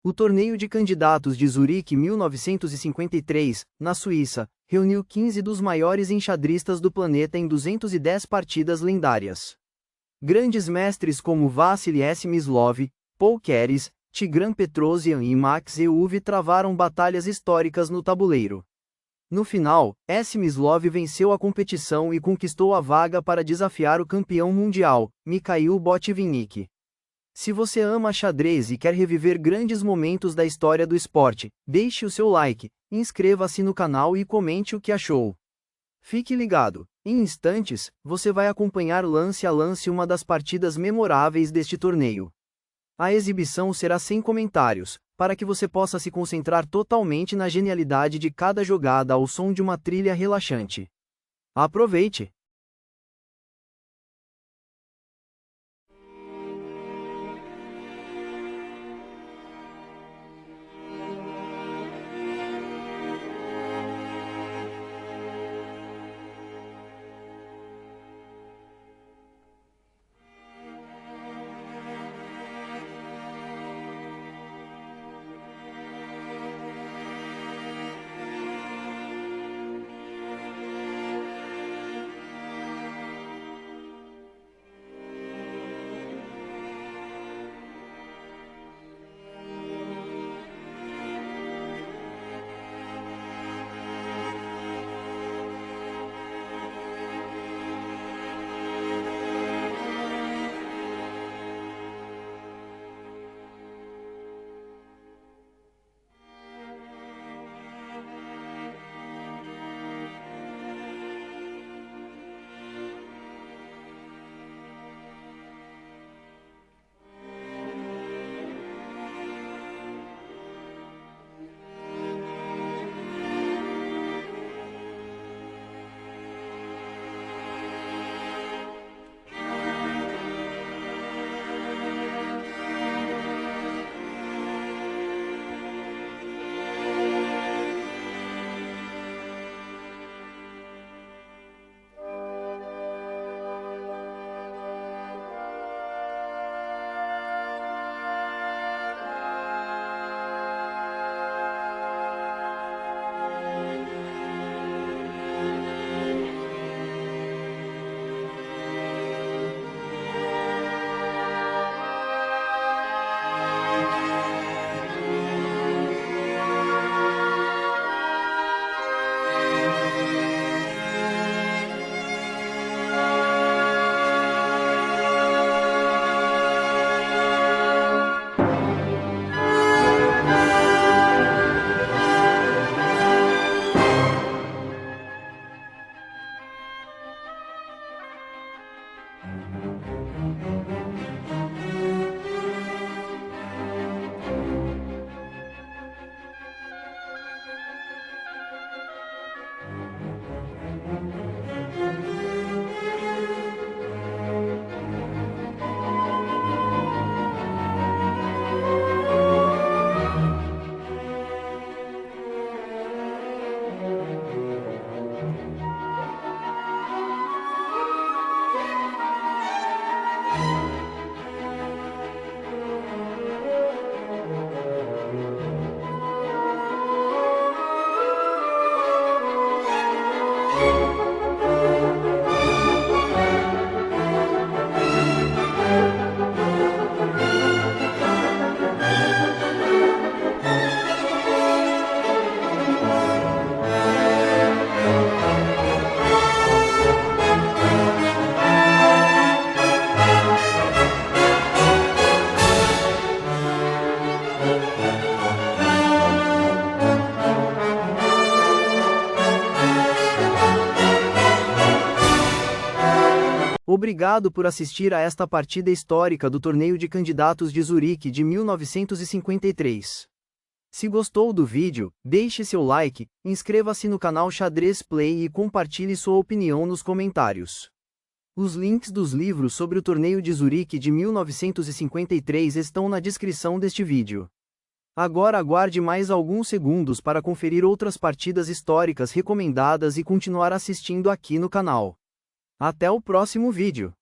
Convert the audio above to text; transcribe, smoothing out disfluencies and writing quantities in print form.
O Torneio de Candidatos de Zurique 1953, na Suíça, reuniu 15 dos maiores enxadristas do planeta em 210 partidas lendárias. Grandes mestres como Vassily Smyslov, Paul Keres, Tigran Petrosian e Max Euwe travaram batalhas históricas no tabuleiro. No final, Smyslov venceu a competição e conquistou a vaga para desafiar o campeão mundial, Mikhail Botvinnik. Se você ama xadrez e quer reviver grandes momentos da história do esporte, deixe o seu like, inscreva-se no canal e comente o que achou. Fique ligado, em instantes, você vai acompanhar lance a lance uma das partidas memoráveis deste torneio. A exibição será sem comentários, para que você possa se concentrar totalmente na genialidade de cada jogada ao som de uma trilha relaxante. Aproveite! Obrigado por assistir a esta partida histórica do Torneio de Candidatos de Zurique de 1953. Se gostou do vídeo, deixe seu like, inscreva-se no canal Xadrez Play e compartilhe sua opinião nos comentários. Os links dos livros sobre o Torneio de Zurique de 1953 estão na descrição deste vídeo. Agora aguarde mais alguns segundos para conferir outras partidas históricas recomendadas e continuar assistindo aqui no canal. Até o próximo vídeo.